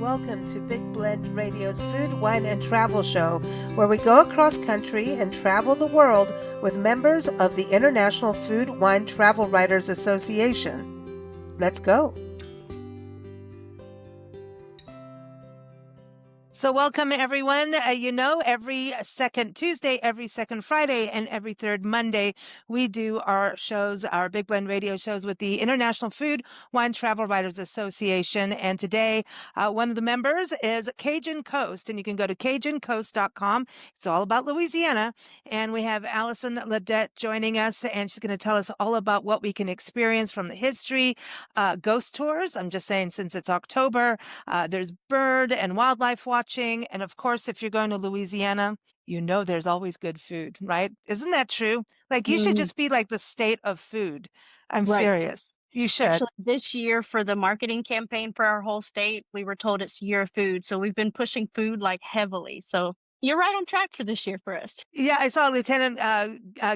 Welcome to Big Blend Radio's Food, Wine, and Travel Show, where we go across country and travel the world with members of the International Food, Wine, Travel Writers Association. Let's go. So welcome, everyone. Every second Tuesday, every second Friday, and every third Monday, we do our shows, our Big Blend Radio shows with the International Food, Wine, Travel Writers Association. And today, one of the members is Cajun Coast, and you can go to CajunCoast.com. It's all about Louisiana. And we have Allison Ledet joining us, and she's going to tell us all about what we can experience from the history, ghost tours. I'm just saying, since it's October, there's bird and wildlife watching. And of course, if you're going to Louisiana, there's always good food, right? Isn't that true? Like, you should just be like the state of food. I'm serious. You should. Actually, this year for the marketing campaign for our whole state, we were told it's year of food. So we've been pushing food like heavily. So you're right on track for this year for us. Yeah, I saw Lieutenant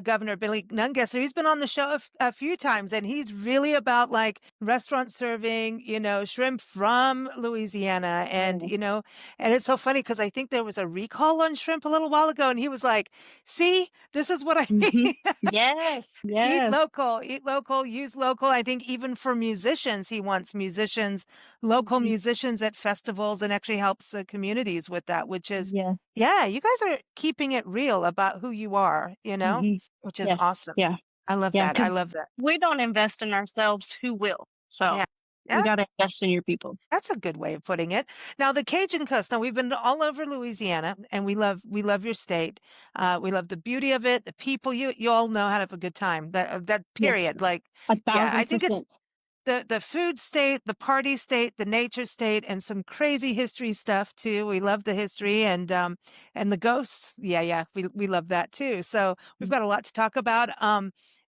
Governor Billy Nungesser. He's been on the show a few times, and he's really about like restaurant serving, shrimp from Louisiana. And, and it's so funny because I think there was a recall on shrimp a little while ago, and he was like, see, this is what I mean. Yes. Eat local, use local. I think even for musicians, he wants local musicians at festivals, and actually helps the communities with that, which is, yeah, you guys are keeping it real about who you are, which is awesome. Yeah. I love that. I love that. We don't invest in ourselves. Who will? So you got to invest in your people. That's a good way of putting it. Now, the Cajun Coast. Now, we've been all over Louisiana, and we love your state. We love the beauty of it, the people. You all know how to have a good time. That period. Yes. Like, 1,000%. I think it's the food state, the party state, the nature state, and some crazy history stuff too. We love the history and the ghosts. Yeah, we love that too. So we've got a lot to talk about.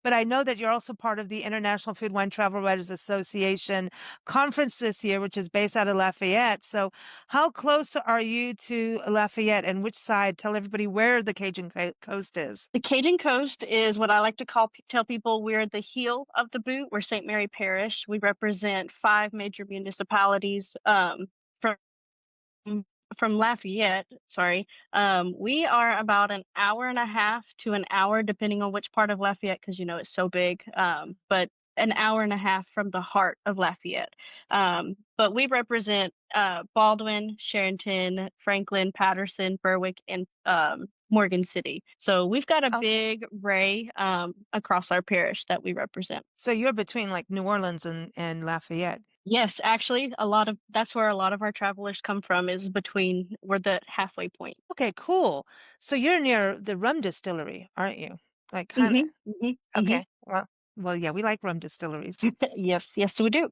But I know that you're also part of the International Food, Wine, Travel Writers Association conference this year, which is based out of Lafayette. So how close are you to Lafayette, and which side? Tell everybody where the Cajun Coast is. The Cajun Coast is what I like to tell people we're the heel of the boot. We're St. Mary Parish. We represent 5 major municipalities from Lafayette, we are about an hour and a half to an hour, depending on which part of Lafayette, because it's so big. But an hour and a half from the heart of Lafayette. But we represent Baldwin, Sharonton, Franklin, Patterson, Berwick, and Morgan City. So we've got a big array across our parish that we represent. So you're between like New Orleans and Lafayette. Yes, actually, that's where a lot of our travelers come from, we're the halfway point. Okay, cool. So you're near the rum distillery, aren't you? Like, kind of. Okay. Well, yeah, we like rum distilleries. Yes, we do.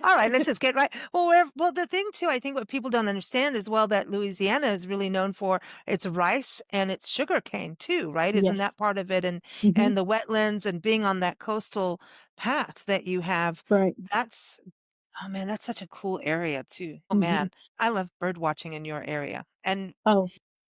All right, let's just get right. Well, the thing too, I think what people don't understand is, well, that Louisiana is really known for its rice and its sugar cane too, right? Isn't that part of it? And the wetlands and being on that coastal path that you have. Right. That's such a cool area too. Oh man, I love bird watching in your area. And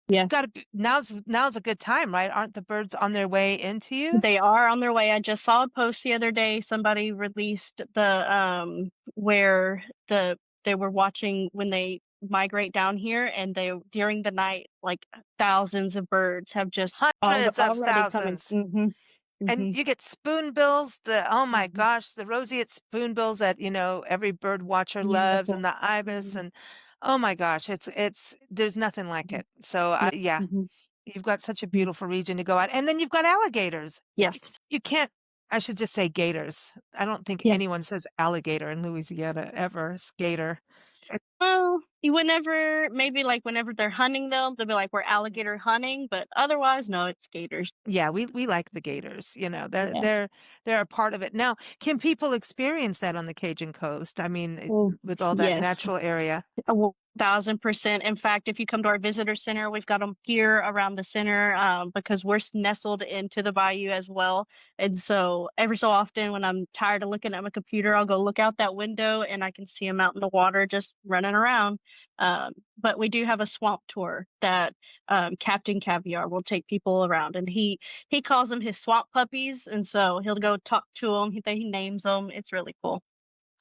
yeah, now's a good time, right? Aren't the birds on their way into you? They are on their way. I just saw a post the other day. Somebody released the where they were watching when they migrate down here, and during the night, like thousands of birds have just hundreds of thousands. And you get spoonbills, oh my gosh, the roseate spoonbills that, every bird watcher loves, and the ibis, and oh my gosh, there's nothing like it. So you've got such a beautiful region to go out. And then you've got alligators. Yes. You can't, I should just say gators. I don't think anyone says alligator in Louisiana ever. It's gator. Well, whenever they're hunting, they'll be like, we're alligator hunting, but otherwise, no, it's gators. Yeah, we like the gators. They're a part of it. Now, can people experience that on the Cajun Coast? I mean, with all that natural area. 1,000%. In fact, if you come to our visitor center, we've got them here around the center because we're nestled into the bayou as well. And so every so often when I'm tired of looking at my computer, I'll go look out that window and I can see them out in the water just running around. But we do have a swamp tour that Captain Caviar will take people around, and he calls them his swamp puppies. And so he'll go talk to them. He names them. It's really cool.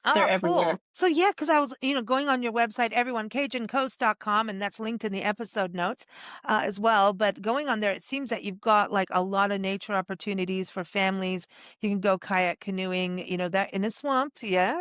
Oh, They're everywhere. cool. So yeah, because I was, going on your website, everyone, CajunCoast.com, and that's linked in the episode notes as well. But going on there, it seems that you've got like a lot of nature opportunities for families. You can go kayak canoeing, that in the swamp. Yeah.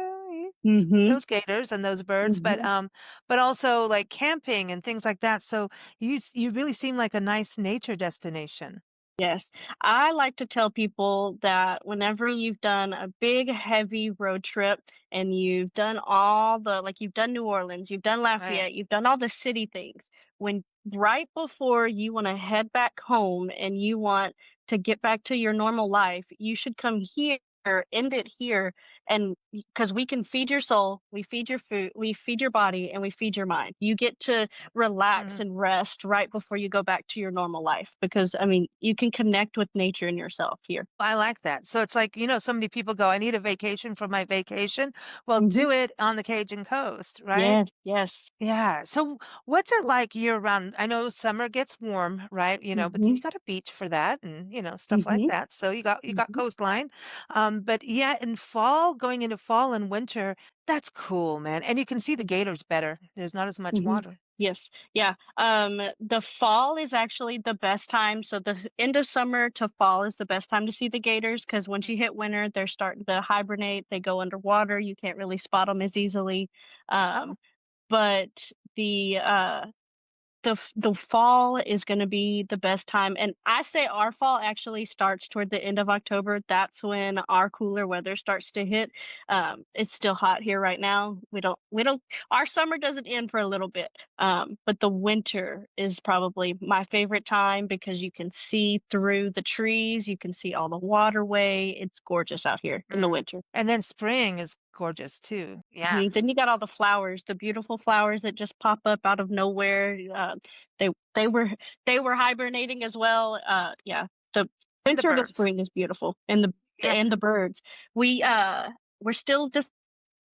Mhm. Those gators and those birds, Mhm. but also like camping and things like that. So you really seem like a nice nature destination. Yes. I like to tell people that whenever you've done a big, heavy road trip and you've done all the, like, you've done New Orleans, you've done Right. Lafayette, you've done all the city things, when right before you want to head back home and you want to get back to your normal life, you should come here, end it here. And because we can feed your soul, we feed your food, we feed your body, and we feed your mind. You get to relax Mhm. and rest right before you go back to your normal life because I mean, you can connect with nature and yourself here. I like that. So it's like, so many people go, I need a vacation for my vacation. Well, Mhm. do it on the Cajun coast, right? Yes, yes. Yeah. So what's it like year round? I know summer gets warm, right? But then Mhm. you got a beach for that and, stuff like Mhm. that. So you got Mhm. coastline. But yeah, in fall, going into fall and winter, that's cool, man. And you can see the gators better. There's not as much Mhm. water. Yes. Yeah. The fall is actually the best time. So the end of summer to fall is the best time to see the gators because once you hit winter, they're starting to hibernate. They go underwater. You can't really spot them as easily. Oh. Um, but the fall is gonna be the best time, and I say our fall actually starts toward the end of October. That's when our cooler weather starts to hit. It's still hot here right now. We don't our summer doesn't end for a little bit, but the winter is probably my favorite time because you can see through the trees, you can see all the waterway. It's gorgeous out here in the Mm. winter. And then spring is gorgeous too. Yeah. Mhm, then you got all the flowers, the beautiful flowers that just pop up out of nowhere. They they were they were hibernating as well. Yeah, the And the winter to birds. spring is beautiful, and Yeah. the birds. We're still just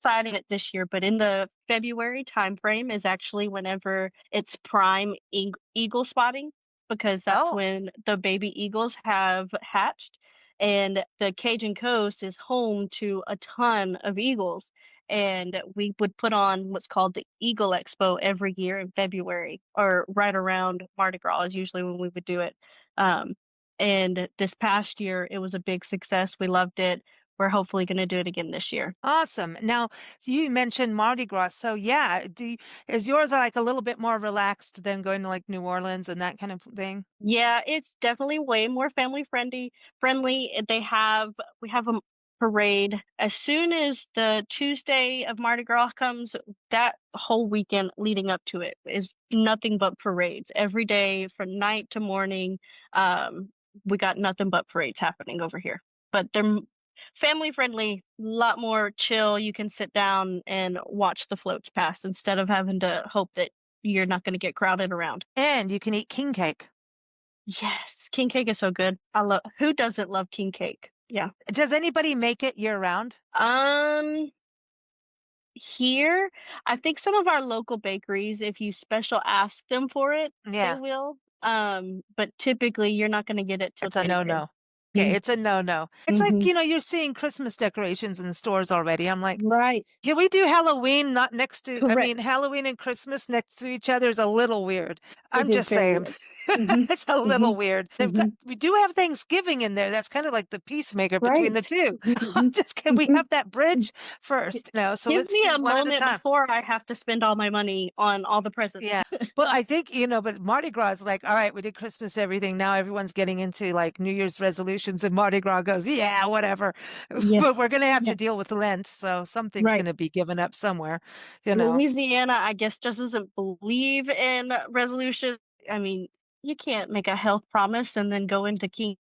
deciding it this year, but in the February timeframe is actually whenever it's prime eagle spotting because that's Oh. when the baby eagles have hatched. And the Cajun Coast is home to a ton of eagles. And we would put on what's called the Eagle Expo every year in February, or right around Mardi Gras is usually when we would do it. Um, and this past year, it was a big success. We loved it. We're hopefully going to do it again this year. Awesome. Now, you mentioned Mardi Gras. So yeah, is yours like a little bit more relaxed than going to like New Orleans and that kind of thing? Yeah, it's definitely way more family friendly. We have a parade as soon as the Tuesday of Mardi Gras comes. That whole weekend leading up to it is nothing but parades every day from night to morning. Um, we got nothing but parades happening over here, but family friendly, a lot more chill. You can sit down and watch the floats pass instead of having to hope that you're not going to get crowded around. And you can eat king cake. Yes, king cake is so good. I love who doesn't love king cake? Yeah. Does anybody make it year round? Um, Here, I think some of our local bakeries, if you special ask them for it, they Yeah. will. But typically you're not gonna get it till It's a January. no-no. Okay, Mm, it's a no-no. It's like, mhm. you're seeing Christmas decorations in stores already. I'm like, Right. can we do Halloween not next to, I Correct. mean, Halloween and Christmas next to each other is a little weird. It I'm is just very saying. weird. Mhm. It's a little Mhm. weird. Mhm. We do have Thanksgiving in there. That's kind of like the peacemaker between the Right. two. I'm Mhm. just, can we Mhm. have that Mhm. bridge Gi first? So Give let's me do a one at a moment time. before I have to spend all my money on all the presents. Yeah. Well, I think, but Mardi Gras is like, all right, we did Christmas, everything. Now everyone's getting into like New Year's resolutions, and Mardi Gras goes, yeah, whatever. But Yes. we're going to have to Yes. deal with Lent. So something's going Right. to be given up somewhere, you know. Louisiana, I guess, just doesn't believe in resolution. I mean, you can't make a health promise and then go into king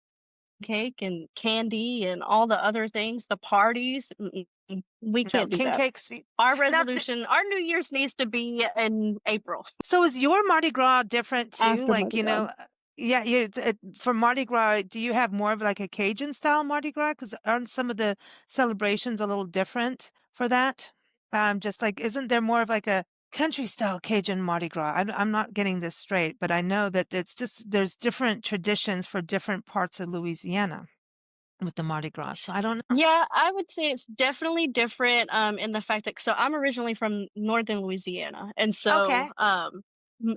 cake and candy and all the other things, the parties. We No, can't do king that. cake. See. Now, Our New Year's needs to be in April so is your Mardi Gras different too? after Like, Mardi Gras. yeah, for Mardi Gras, do you have more of like a Cajun style Mardi Gras? Because aren't some of the celebrations a little different for that? Just like, isn't there more of like a country style Cajun Mardi Gras? I'm not getting this straight, but I know that it's just, there's different traditions for different parts of Louisiana. with the Mardi Gras. So I don't know. Yeah, I would say it's definitely different, in the fact that so I'm originally from Northern Louisiana, and so, Okay.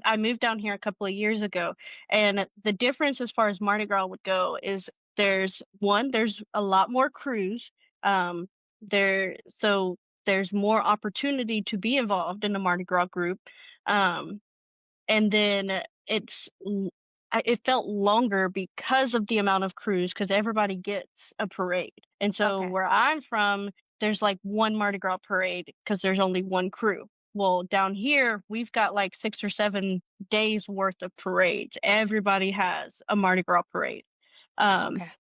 I moved down here a couple of years ago, and the difference as far as Mardi Gras would go is there's a lot more crews, um, so there's more opportunity to be involved in the Mardi Gras group, um and then it felt longer because of the amount of crews, because everybody gets a parade. And so Okay. where I'm from, there's like one Mardi Gras parade because there's only one crew. Well, down here, we've got like 6 or 7 days worth of parades. Everybody has a Mardi Gras parade. Um, Okay.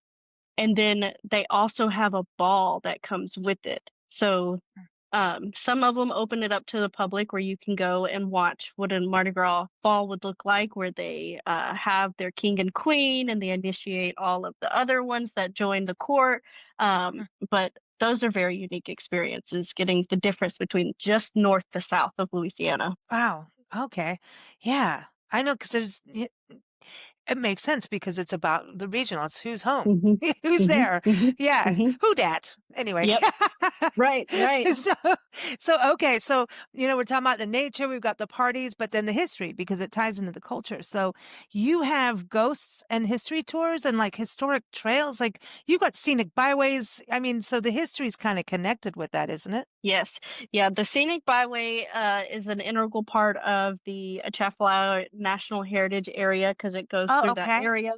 and then they also have a ball that comes with it. So some of them open it up to the public where you can go and watch what a Mardi Gras ball would look like, where they have their king and queen and they initiate all of the other ones that join the court. Mm. But those are very unique experiences, getting the difference between just north to south of Louisiana. Wow. Okay. Yeah. I know because it makes sense because it's about the regional. It's who's home, Hmm. who's Hmm. there. Hmm. Yeah. Hmm. Who dat? Anyway. Yep. Right. Right. So, okay. So, we're talking about the nature, we've got the parties, but then the history because it ties into the culture. So you have ghosts and history tours and like historic trails. Like you've got scenic byways. I mean, so the history is kind of connected with that, isn't it? Yes. Yeah, the scenic byway is an integral part of the Atchafalaya National Heritage Area because it goes Oh, through that okay. area.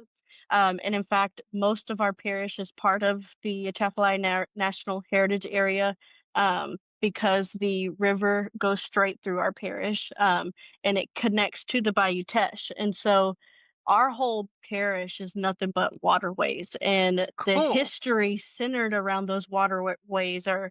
And in fact, most of our parish is part of the Atchafalaya National Heritage Area because the river goes straight through our parish and it connects to the Bayou Teche. And so our whole parish is nothing but waterways, and the Cool. history centered around those waterways are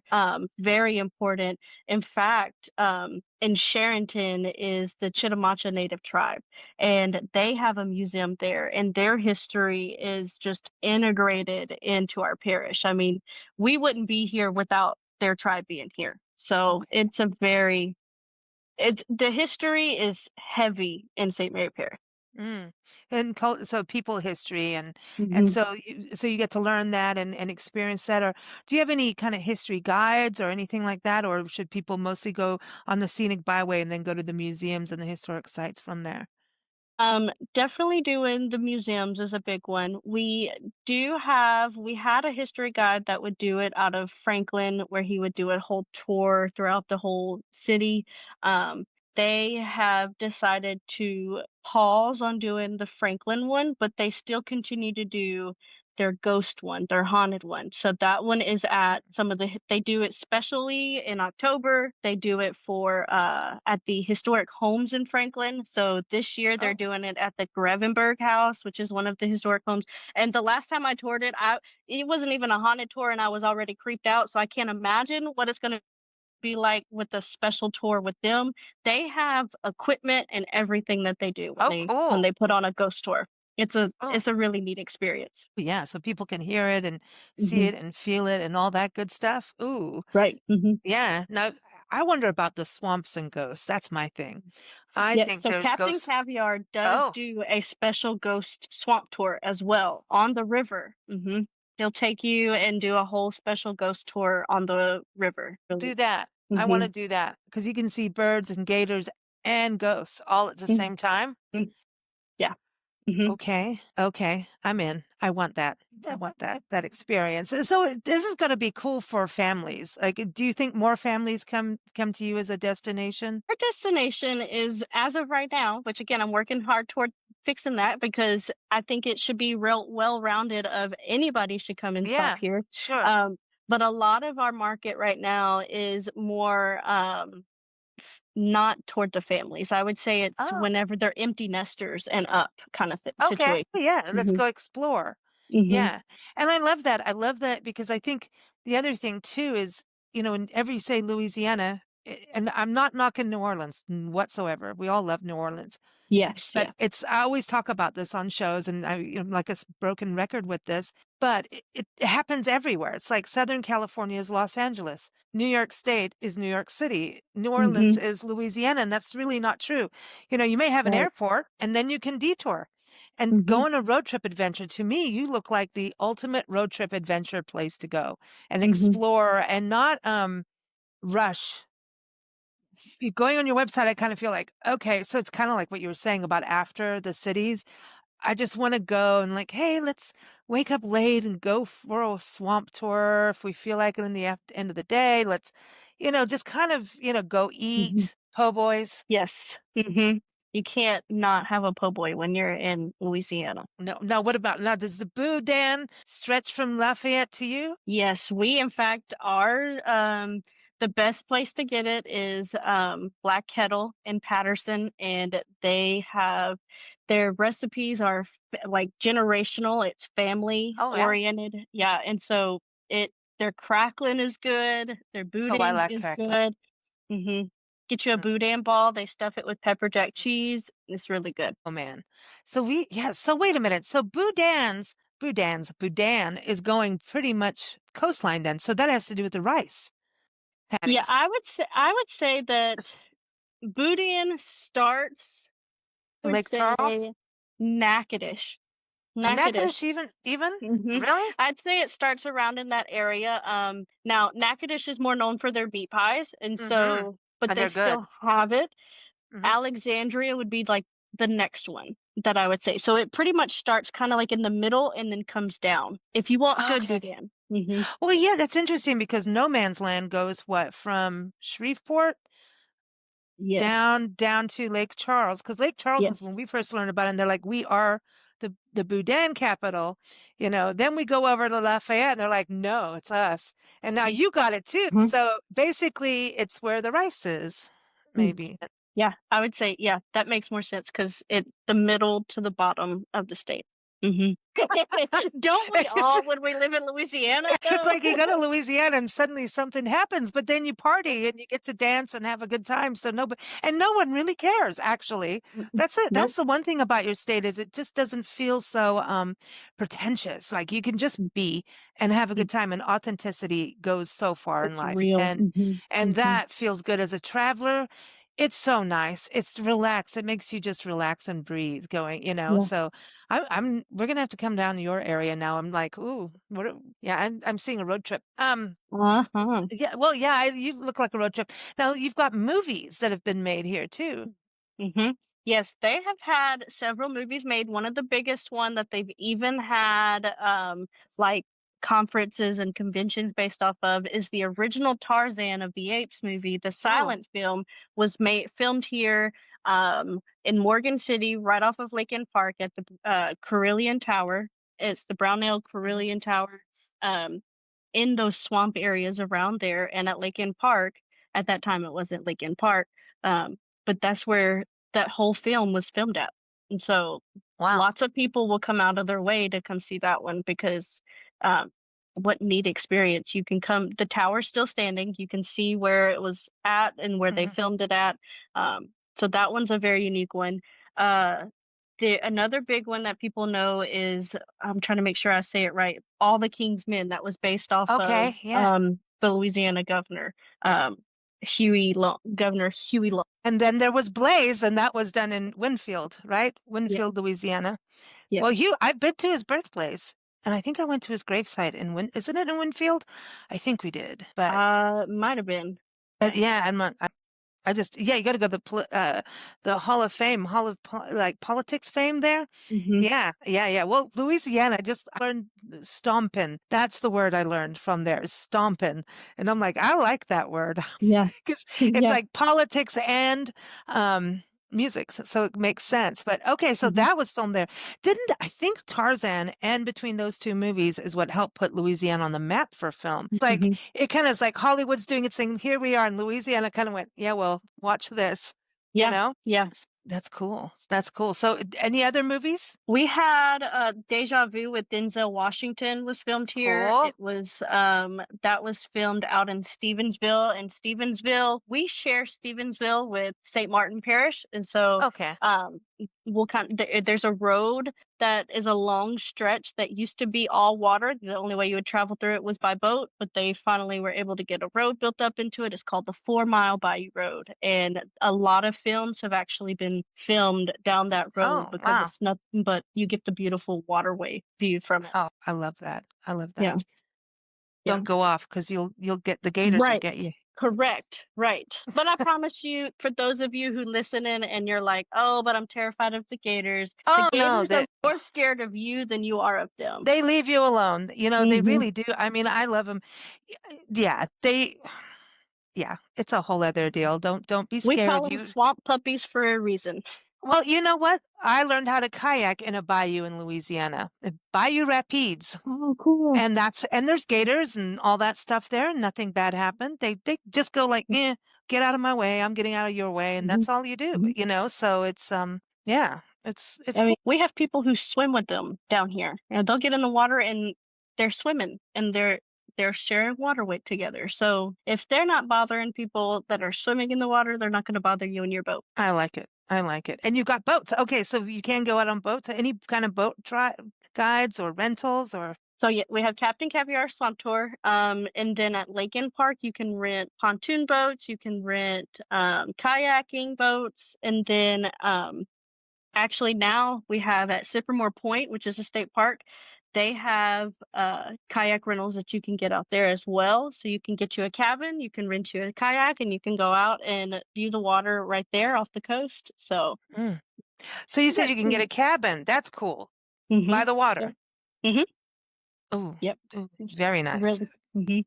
very important. In fact, in Sharonton is the Chitimacha Native tribe, and they have a museum there, and their history is just integrated into our parish. I mean, we wouldn't be here without their tribe being here. So Okay. the history is heavy in St. Mary Parish. Mm. And so people history and Mhm. so you get to learn that and experience that. Or do you have any kind of history guides or anything like that? Or should people mostly go on the scenic byway and then go to the museums and the historic sites from there? Definitely doing the museums is a big one. We had a history guide that would do it out of Franklin, where he would do a whole tour throughout the whole city. Um, they have decided to pause on doing the Franklin one, but they still continue to do their ghost one, their haunted one. So that one is at they do it specially in October. They do it for at the historic homes in Franklin. So this year they're Oh, doing it at the Grevenberg House, which is one of the historic homes. And the last time I toured it, it wasn't even a haunted tour and I was already creeped out. So I can't imagine what it's gonna be like with a special tour with them. They have equipment and everything that they do when oh, they cool. put on a ghost tour. Oh, It's a really neat experience. yeah. So people can hear it and see Mhm. it and feel it and all that good stuff. Ooh, Right. Mhm. yeah. Now I wonder about the swamps and ghosts. That's my thing. I Yeah, think so there's Captain ghosts. Caviar does Oh, do a special ghost swamp tour as well on the river. He'll take you and do a whole special ghost tour on the river. do Really. that. I want to Mhm. do that because you can see birds and gators and ghosts all at the Mhm. same time. Mm. Yeah. Mhm. Okay. Okay. I'm in. I want that. I want that experience. And so this is going to be cool for families. Like, do you think more families come to you as a destination? Our destination is, as of right now, which again I'm working hard toward fixing that because I think it should be real well rounded of anybody should come and stop Yeah, here. sure. Um, but a lot of our market right now is more not toward the families. I would say it's Oh, whenever they're empty nesters and up kind of okay. situation. Yeah, let's Mhm. go explore. Mhm. Yeah. And I love that. I love that because I think the other thing too is, whenever you say Louisiana, and I'm not knocking New Orleans whatsoever. We all love New Orleans. Yes, But yeah. I always talk about this on shows, and I'm like a broken record with this, but it happens everywhere. It's like Southern California is Los Angeles. New York State is New York City. New Orleans Mhm. is Louisiana, and that's really not true. You may have an Right. airport and then you can detour and go Mhm. on a road trip adventure. To me, you look like the ultimate road trip adventure place to go and Mhm. explore and not rush. Going on your website, I kind of feel like, okay, so it's kind of like what you were saying about after the cities. I just want to go and like, hey, let's wake up late and go for a swamp tour if we feel like it in the end of the day. Let's, just kind of, go Mhm. eat po' boys. Yes. Mhm. You can't not have a po' boy when you're in Louisiana. No, no, what about now? Does the Boudin stretch from Lafayette to you? Yes, we in fact are. The best place to get it is Black Kettle in Patterson, and they have their recipes are like generational. It's family Oh, yeah. oriented, yeah, and so it their crackling is good. Their Oh, I boudin like is crackling. good. Hmm. Get you a Mm, boudin ball. They stuff it with pepper jack cheese. It's really good. oh, man. Yeah. So wait a minute. So Boudin is going pretty much coastline then. So that has to do with the rice Yeah, patties. I would say that It's boudin starts would Lake Charles say Natchitoches. and Natchitoches. Natchitoches even? Mhm. Really? I'd say it starts around in that area. Now Natchitoches is more known for their meat pies, and Mm-hmm. so but And they they're good. still have it. Hmm. Alexandria would be like the next one that I would say. So it pretty much starts kind of like in the middle and then comes down. If you want good Okay. boudin. Mhm. Well, yeah, that's interesting because no man's land goes what from Shreveport Yes. down to Lake Charles, because Lake Charles is Yes. when we first learned about it, and they're like, we are the Boudin capital. Then we go over to Lafayette, and they're like, no, it's us. And now you got it too. Mhm. So basically, it's where the rice is, Mm. maybe. Yeah, I would say, yeah, that makes more sense because it the middle to the bottom of the state. Mhm. Don't we It's, all when we live in Louisiana, it's though? like you go to Louisiana and suddenly something happens, but then you party and you get to dance and have a good time. So no one really cares, actually. Mm-mm. That's it. Nope. That's the one thing about your state is it just doesn't feel so pretentious. Like you can just Mm, be and have a mm, good time, and authenticity goes so far in it's life. real. Mhm, And mhm. that feels good as a traveler. It's so nice. It's relaxed. It makes you just relax and breathe going. Yeah. So we're gonna have to come down to your area now. I'm like, ooh, yeah, I'm seeing a road trip. Uh-huh. Yeah, well, yeah, you look like a road trip. Now you've got movies that have been made here too. Mhm. Yes, they have had several movies made. One of the biggest one that they've even had, like, conferences and conventions based off of is the original Tarzan of the Apes movie. The Oh, silent film was made filmed here, in Morgan City, right off of Lincoln Park at the, Carillion Tower. It's the Brownell mhm. Carillion Tower, um, in those swamp areas around there, and at Lincoln Park at that time, it wasn't Lincoln Park, but that's where that whole film was filmed at. And so Wow. lots of people will come out of their way to come see that one because um, what neat experience. You can come, the tower's still standing. You can see where it was at and where they Hmm. filmed it at. So that one's a very unique one. Uh, the another big one that people know is I'm trying to make sure I say it right. All the King's Men that was based off of Okay, yeah. the Louisiana governor, Governor Huey Long. And then there was Blaze, and that was done in Winfield, right? Yeah, Winfield, Louisiana. yeah. Well, I've been to his birthplace, and I think I went to his gravesite isn't it in Winfield? I think we did, Might have been. but Yeah. yeah, yeah, you got to go to the Hall of Fame, like politics fame there. Mhm. Yeah, yeah, yeah. Well, Louisiana, I learned stompin'. That's the word I learned from there, is stompin'. And I'm like, I like that word Yeah. because it's Yeah. like politics and music, so it makes sense. But okay, so Mhm. that was filmed there. Didn't I think Tarzan and between those two movies is what helped put Louisiana on the map for film. It's like Mhm. it kind of is like Hollywood's doing its thing. Here we are in Louisiana. Kind of went, yeah, well, watch this, you Yeah. know. Yeah. That's cool. That's cool. So, any other movies? We had, Deja Vu with Denzel Washington was filmed here. Cool. It was, that was filmed out in Stevensville. And Stevensville, we share Stevensville with St. Martin Parish, and so, Okay. we'll there's a road that is a long stretch that used to be all water. The only way you would travel through it was by boat, but they finally were able to get a road built up into it. It's called the 4 Mile Bayou Road, and a lot of films have actually been filmed down that road Oh, because wow. it's nothing but you get the beautiful waterway view from it. Oh, I love that. I love Yeah, that. yeah. Don't go off because you'll get the gators will Right. get you. Correct. Right. But I promise you, for those of you who listen in and you're like, "Oh, but I'm terrified of the Oh no, gators are more scared of you than you are of them." they leave you alone. You know, they Mhm. really do. I mean, I love them. Yeah, yeah, it's a whole other deal. Don't be We call scared. them swamp puppies for a reason. Well, you know what? I learned how to kayak in a bayou in Louisiana, Bayou Rapides. Oh, cool. And there's gators and all that stuff there, and nothing bad happened. They just go like, get out of my way. I'm getting out of your way, and Mhm. that's all you do, Mhm. you know? So yeah, it's I mean, cool. we have people who swim with them down here. You know, they'll get in the water and they're swimming and they're sharing water weight together. So if they're not bothering people that are swimming in the water, they're not going to bother you in your boat. I like it. I like it. And you got boats. Okay, so you can go out on boats. Any kind of boat guides or rentals or So yeah, we have Captain Caviar Swamp Tour. And then at Lake Park, you can rent pontoon boats, you can rent kayaking boats, and then actually now we have at Sycamore Point, which is a state park, they have kayak rentals that you can get out there as well. So you can get you a cabin, you can rent you a kayak, and you can go out and view the water right there off the coast. So Mm. So you said yeah. you can get a cabin. That's cool. Mm-hmm. By the Yep. water. Mm-hmm. Oh, Yep. oh, It's very nice. really. Mm-hmm.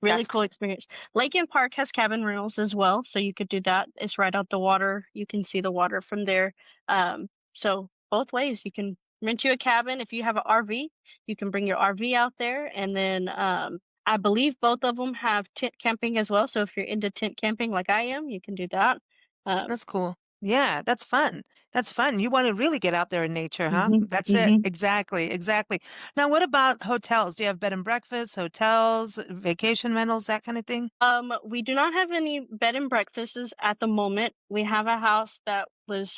Really That's cool cool. experience. Lake and Park has cabin rentals as well, so you could do that. It's right out the water. You can see the water from there. So both ways, you can rent you a cabin. If you have an RV, you can bring your RV out there, and then I believe both of them have tent camping as well. So if you're into tent camping like I am, you can do that. Um, That's cool. Yeah, that's fun. That's fun. You want to really get out there in nature, huh? mhm, That's it. mhm. Exactly. Exactly. Now, what about hotels? Do you have bed and breakfast, hotels, vacation rentals, that kind of thing? We do not have any bed and breakfasts at the moment. We have a house that was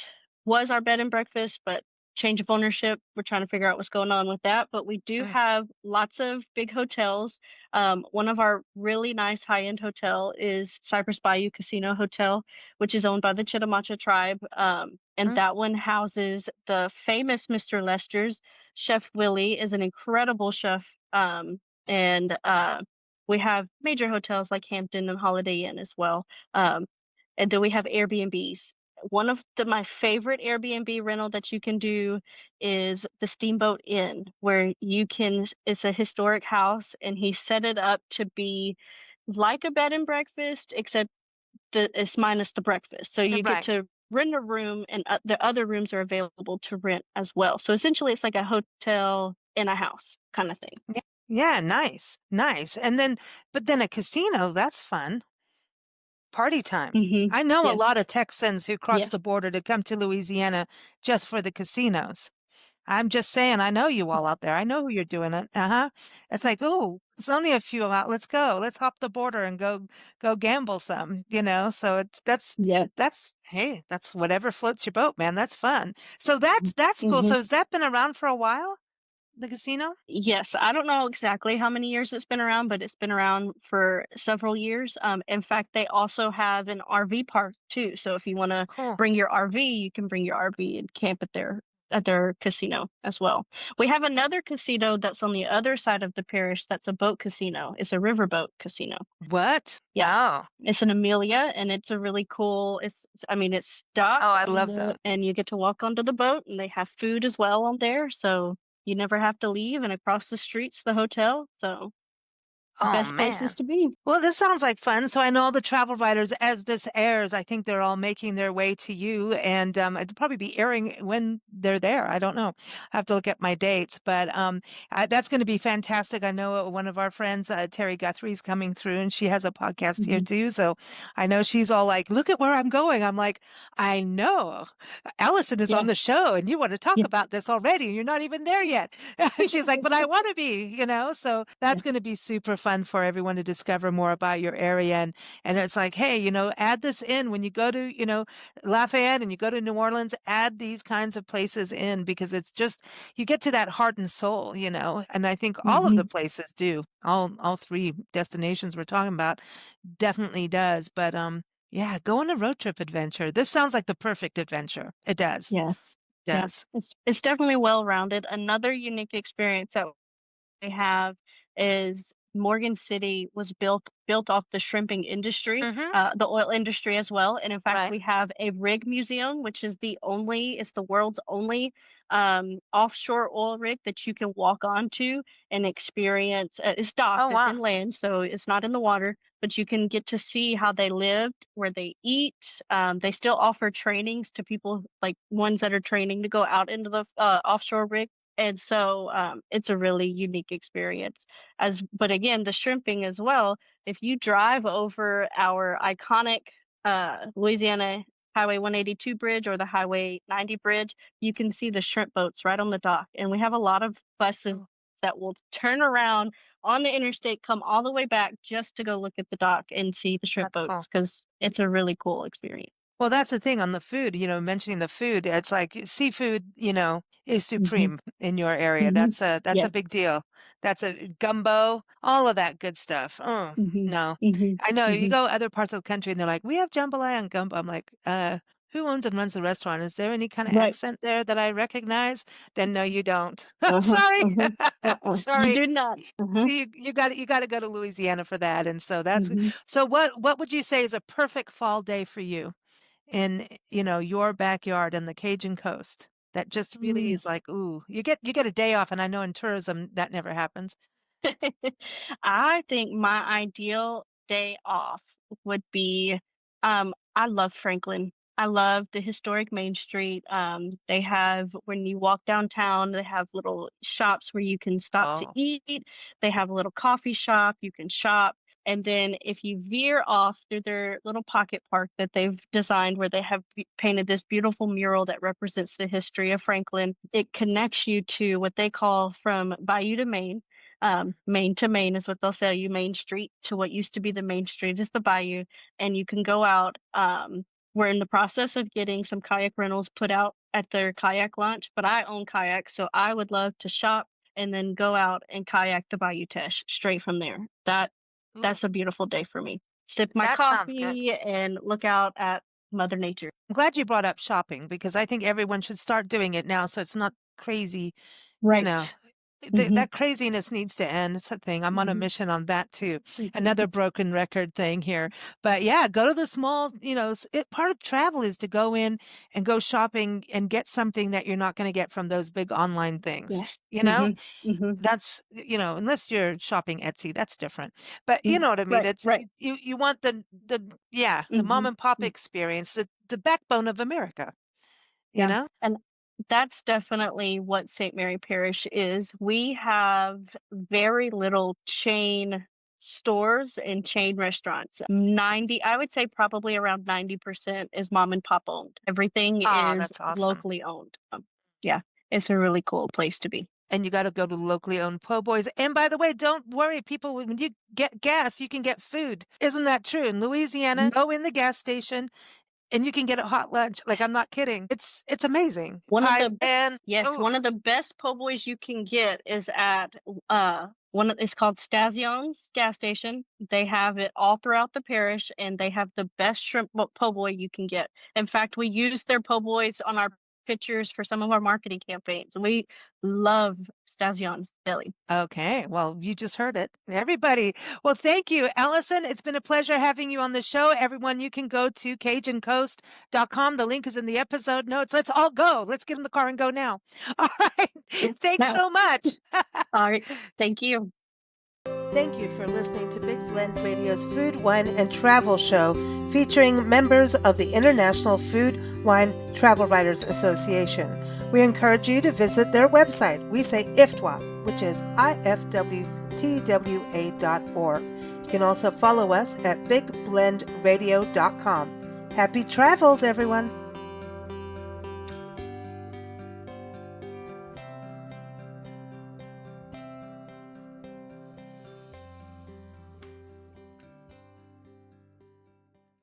our bed and breakfast, but change of ownership. We're trying to figure out what's going on with that. But we do Mm, have lots of big hotels. One of our really nice high-end hotel is Cypress Bayou Casino Hotel, which is owned by the Chitimacha tribe. And mm, that one houses the famous Mr. Lester's. Chef Willie is an incredible chef. And we have major hotels like Hampton and Holiday Inn as well. Um, and then we have Airbnbs. One of my favorite Airbnb rental that you can do is the Steamboat Inn, where it's a historic house and he set it up to be like a bed and breakfast, except it's minus the breakfast. So you get right. to rent a room and the other rooms are available to rent as well. So essentially it's like a hotel in a house kind of thing. Yeah, yeah, nice. Nice. But then a casino, that's fun. Party time. Hmm. I know a Yes. lot of Texans who cross Yes. the border to come to Louisiana just for the casinos. I'm just saying, I know you all out there. I know who you're doing it. Uh-huh. It's like, oh, it's only a few out. Let's go. Let's hop the border and go gamble some, you know? So Yeah. hey, that's whatever floats your boat, man. That's fun. So that's cool. Hmm. So has that been around for a while, the casino? Yes, I don't know exactly how many years it's been around, but it's been around for several years. In fact, they also have an RV park too. So if you want to Cool. bring your RV, you can bring your RV and camp at their casino as well. We have another casino that's on the other side of the parish that's a boat casino. It's a riverboat casino. What? Yeah. Oh. It's an Amelia and it's a really cool I mean it's Oh, docked I on love the those. and you get to walk onto the boat and they have food as well on there, so you never have to leave and across the street's the hotel. So Oh, Best man. places to be. Well, this sounds like fun. So I know all the travel writers, as this airs, I think they're all making their way to you, and it'll probably be airing when they're there. I don't know. I have to look at my dates, but that's going to be fantastic. I know one of our friends, Terry Guthrie's coming through, and she has a podcast here Mhm. too. So I know she's all like, "Look at where I'm going." I'm like, "I know. Allison is on Yeah, the show, and you want to talk yeah, about this already, and you're not even there yet." She's like, "But I want to be," you know. So yeah. that's going to be super fun for everyone to discover more about your area, and it's like, hey, add this in when you go to Lafayette and you go to New Orleans. Add these kinds of places in because it's just you get to that heart and soul, and I think all of the Mhm. places do. All three destinations we're talking about definitely does. But yeah, go on a road trip adventure. This sounds like the perfect adventure. It does. Yes. Yeah. Does. It's definitely well-rounded. Another unique experience that they have is Morgan City was built off the shrimping industry, Mm-hmm. the oil industry as well. And in fact, Right. we have a rig museum, which is it's the world's only offshore oil rig that you can walk onto and experience. It's Oh, docked, it's wow. inland, so it's not in the water, but you can get to see how they lived, where they eat. They still offer trainings to people like ones that are training to go out into the offshore rig, and so it's a really unique experience. But again, the shrimping as well. If you drive over our iconic Louisiana Highway 182 bridge or the Highway 90 bridge, you can see the shrimp boats right on the dock. And we have a lot of buses Oh, that will turn around on the interstate, come all the way back just to go look at the dock and see the shrimp that's boats cool. because it's a really cool experience. Well, that's the thing on the food, mentioning the food, it's like seafood, is Hmm. supreme in your area. Hmm. That's a Yes. big deal. That's a gumbo, all of that good stuff. Oh, Hmm. no. Hmm. I know you Hmm. go other parts of the country and they're like, "We have jambalaya and gumbo." I'm like, who owns and runs the restaurant? Is there any kind of Right. accent there that I recognize?" Then no, you don't. I'm Uh-huh, sorry. uh-huh, you Sorry. do not. Uh-huh, You got to go to Louisiana for that. And so that's mhm, so what would you say is a perfect fall day for you? In your backyard on the Cajun coast that just really mm. is like, ooh, you get a day off, and I know in tourism that never happens. I think my ideal day off would be, I love Franklin. I love the historic Main Street. They have, when you walk downtown, they have little shops where you can stop to Oh, eat. They have a little coffee shop, you can shop. And then if you veer off through their little pocket park that they've designed, where they have painted this beautiful mural that represents the history of Franklin, it connects you to what they call from Bayou to Maine. Main to Main is what they'll say. You Main Street to what used to be the Main Street is the Bayou, and you can go out. We're in the process of getting some kayak rentals put out at their kayak launch, but I own kayaks, so I would love to shop and then go out and kayak to Bayou Teche straight from there. ooh, That's a beautiful day for me. Sip my that sounds good. coffee and look out at Mother Nature. I'm glad you brought up shopping because I think everyone should start doing it now so it's not crazy, you know. Right. Mhm. That craziness needs to end. It's a thing. I'm on a Mhm. mission on that too. Mhm. Another broken record thing here. But yeah, go to the small, part of travel is to go in and go shopping and get something that you're not going to get from those big online things. Yes. You know, Mhm. Mhm. that's, unless you're shopping Etsy, that's different. But you Mm. know what I mean? Right. It's Right. you want the mom Mhm. and pop experience, the backbone of America, you Yeah, know? and that's definitely what St. Mary Parish is. We have very little chain stores and chain restaurants. 90, I would say probably around 90% is mom and pop owned. Everything Oh, is that's awesome. locally owned. Yeah, it's a really cool place to be. And you got to go to locally owned po' boys. And by the way, don't worry, people, when you get gas, you can get food. Isn't that true? In Louisiana, go in the gas station and you can get a hot lunch. Like, I'm not kidding. It's amazing. One of Pies the and Yes, oh, one of the best po' boys you can get is at it's called Stazion's gas station. They have it all throughout the parish and they have the best po' boy you can get. In fact, we use their po' boys on our pictures for some of our marketing campaigns. We love Stazion's deli. okay. Well, you just heard it. Everybody. Well, thank you, Allison. It's been a pleasure having you on the show. Everyone, you can go to CajunCoast.com. The link is in the episode notes. Let's all go. Let's get in the car and go now. All right. Yes. Thanks Now, so much. all right. Thank you. Thank you for listening to Big Blend Radio's Food, Wine, and Travel Show featuring members of the International Food, Wine, Travel Writers Association. We encourage you to visit their website. We say IFWTWA, which is IFWTWA.org. You can also follow us at bigblendradio.com. Happy travels, everyone!